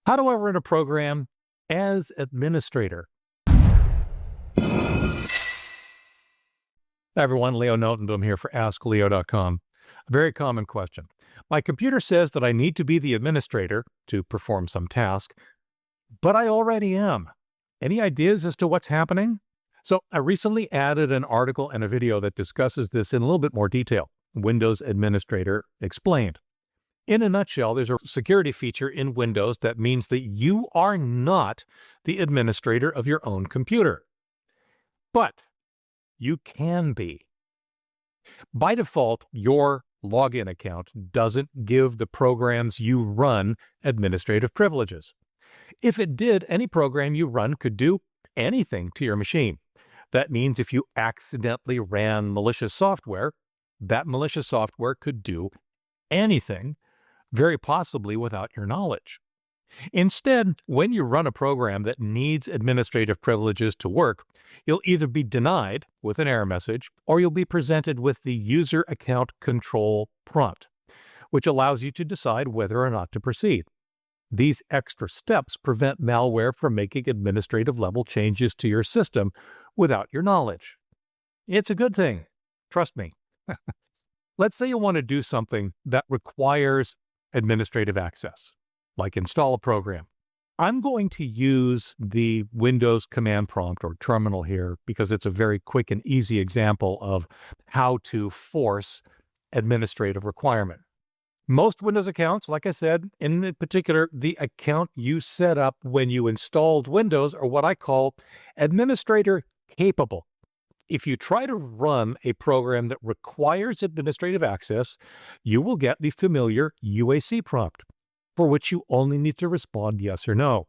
How do I run a program as administrator? Hi everyone, Leo Notenboom here for askleo.com. A very common question. My computer says that I need to be the administrator to perform some task, but I already am. Any ideas as to what's happening? So I recently added an article and a video that discusses this in a little bit more detail. Windows Administrator Explained. In a nutshell, there's a security feature in Windows that means that you are not the administrator of your own computer. But you can be. By default, your login account doesn't give the programs you run administrative privileges. If it did, any program you run could do anything to your machine. That means if you accidentally ran malicious software, that malicious software could do anything, very possibly without your knowledge. Instead, when you run a program that needs administrative privileges to work, you'll either be denied with an error message, or you'll be presented with the user account control prompt, which allows you to decide whether or not to proceed. These extra steps prevent malware from making administrative level changes to your system without your knowledge. It's a good thing. Trust me. Let's say you want to do something that requires administrative access, like install a program. I'm going to use the Windows command prompt or terminal here because it's a very quick and easy example of how to force administrative requirement. Most Windows accounts, like I said, in particular, the account you set up when you installed Windows are what I call administrator capable. If you try to run a program that requires administrative access, you will get the familiar UAC prompt, for which you only need to respond yes or no.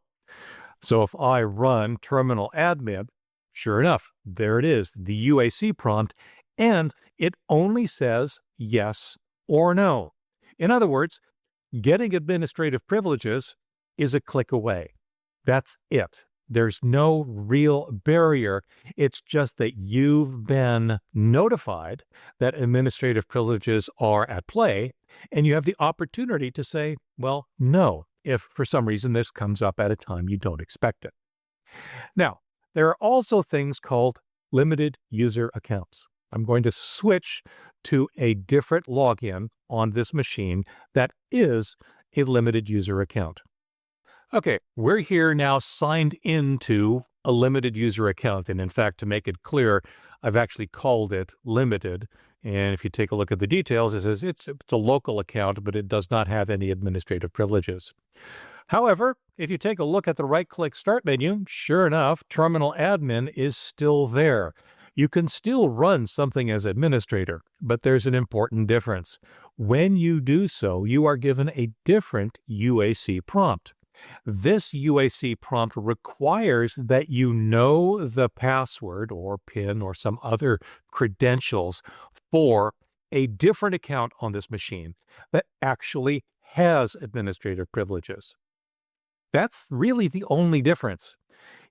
So if I run terminal admin, sure enough, there it is, the UAC prompt, and it only says yes or no. In other words, getting administrative privileges is a click away. That's it. There's no real barrier. It's just that you've been notified that administrative privileges are at play, and you have the opportunity to say, well, no, if for some reason this comes up at a time you don't expect it. Now, there are also things called limited user accounts. I'm going to switch to a different login on this machine that is a limited user account. Okay, we're here now signed into a limited user account. And in fact, to make it clear, I've actually called it limited. And if you take a look at the details, it says it's a local account, but it does not have any administrative privileges. However, if you take a look at the right-click start menu, sure enough, terminal admin is still there. You can still run something as administrator, but there's an important difference. When you do so, you are given a different UAC prompt. This UAC prompt requires that you know the password or PIN or some other credentials for a different account on this machine that actually has administrative privileges. That's really the only difference.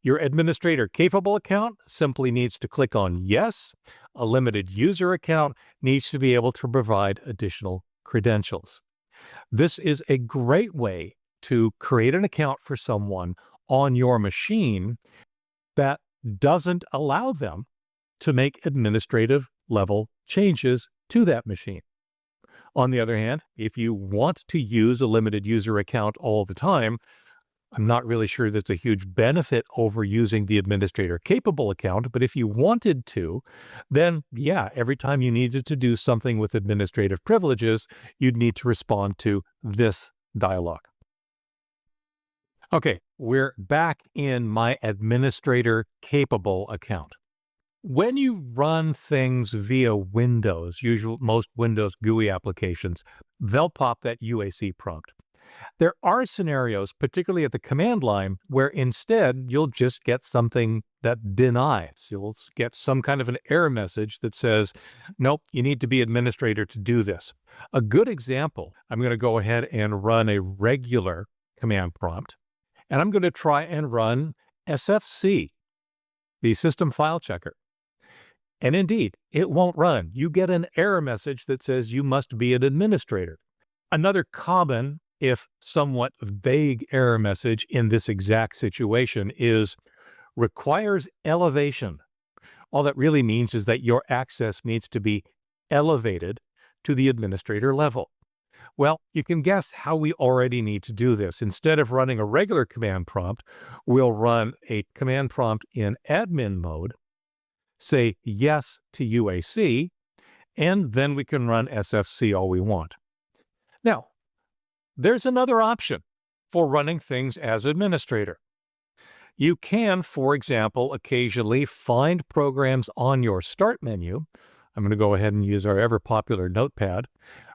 Your administrator capable account simply needs to click on yes. A limited user account needs to be able to provide additional credentials. This is a great way to create an account for someone on your machine that doesn't allow them to make administrative level changes to that machine. On the other hand, if you want to use a limited user account all the time, I'm not really sure there's a huge benefit over using the administrator capable account, but if you wanted to, then yeah, every time you needed to do something with administrative privileges, you'd need to respond to this dialog. Okay, we're back in my administrator capable account. When you run things via Windows, most Windows GUI applications, they'll pop that UAC prompt. There are scenarios, particularly at the command line, where instead you'll just get something that denies. You'll get some kind of an error message that says, nope, you need to be administrator to do this. A good example, I'm going to go ahead and run a regular command prompt, and I'm going to try and run SFC, the system file checker. And indeed, it won't run. You get an error message that says you must be an administrator. Another common if somewhat vague error message in this exact situation is requires elevation. All that really means is that your access needs to be elevated to the administrator level. Well, you can guess how we already need to do this. Instead of running a regular command prompt, we'll run a command prompt in admin mode, say yes to UAC, and then we can run SFC all we want. Now, there's another option for running things as administrator. You can, for example, occasionally find programs on your Start menu. I'm going to go ahead and use our ever-popular Notepad.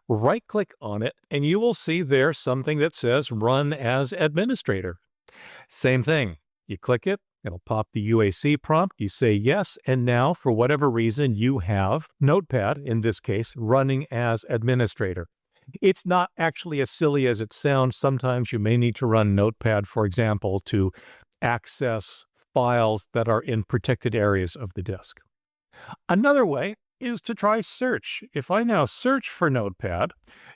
Right-click on it, and you will see there something that says Run as Administrator. Same thing. You click it, it'll pop the UAC prompt. You say yes, and now, for whatever reason, you have Notepad, in this case, running as Administrator. It's not actually as silly as it sounds. Sometimes you may need to run Notepad, for example, to access files that are in protected areas of the disk. Another way is to try search. If I now search for Notepad,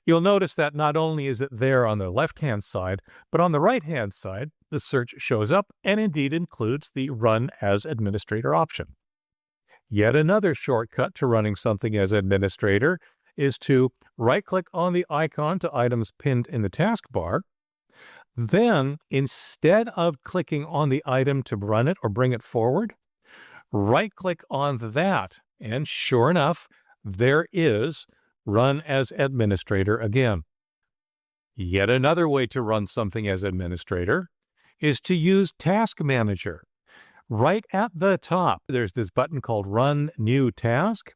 you'll notice that not only is it there on the left-hand side, but on the right-hand side, the search shows up and indeed includes the Run as Administrator option. Yet another shortcut to running something as administrator is to right-click on the icon to items pinned in the taskbar. Then, instead of clicking on the item to run it or bring it forward, right-click on that, and sure enough, there is Run as Administrator again. Yet another way to run something as administrator is to use Task Manager. Right at the top, there's this button called Run New Task.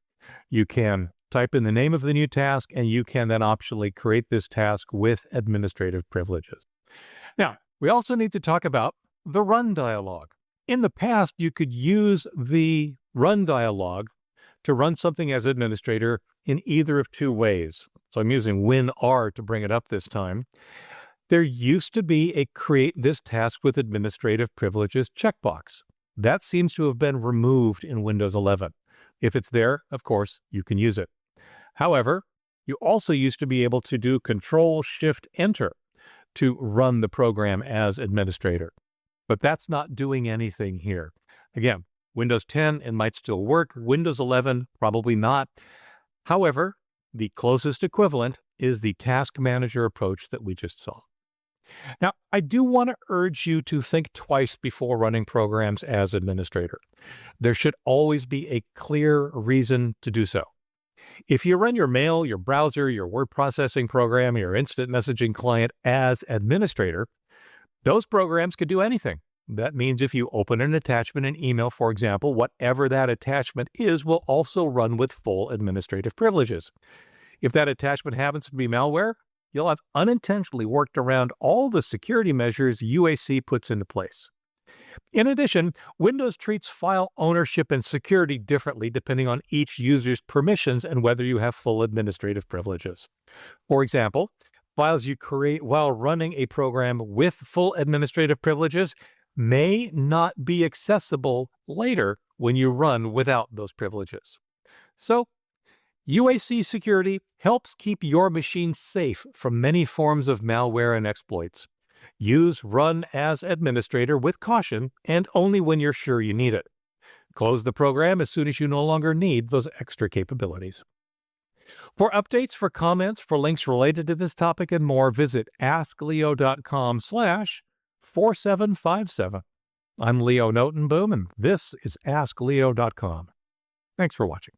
You can type in the name of the new task, and you can then optionally create this task with administrative privileges. Now, we also need to talk about the Run dialog. In the past, you could use the Run dialog to run something as administrator in either of two ways. So I'm using WinR to bring it up this time. There used to be a Create this task with administrative privileges checkbox. That seems to have been removed in Windows 11. If it's there, of course, you can use it. However, you also used to be able to do Control-Shift-Enter to run the program as administrator. But that's not doing anything here. Again, Windows 10, it might still work. Windows 11, probably not. However, the closest equivalent is the Task Manager approach that we just saw. Now, I do want to urge you to think twice before running programs as administrator. There should always be a clear reason to do so. If you run your mail, your browser, your word processing program, your instant messaging client as administrator, those programs could do anything. That means if you open an attachment in email, for example, whatever that attachment is will also run with full administrative privileges. If that attachment happens to be malware, you'll have unintentionally worked around all the security measures UAC puts into place. In addition, Windows treats file ownership and security differently depending on each user's permissions and whether you have full administrative privileges. For example, files you create while running a program with full administrative privileges may not be accessible later when you run without those privileges. So, UAC security helps keep your machine safe from many forms of malware and exploits. Use Run as Administrator with caution and only when you're sure you need it. Close the program as soon as you no longer need those extra capabilities. For updates, for comments, for links related to this topic and more, visit askleo.com/4757. I'm Leo Notenboom, and this is askleo.com. Thanks for watching.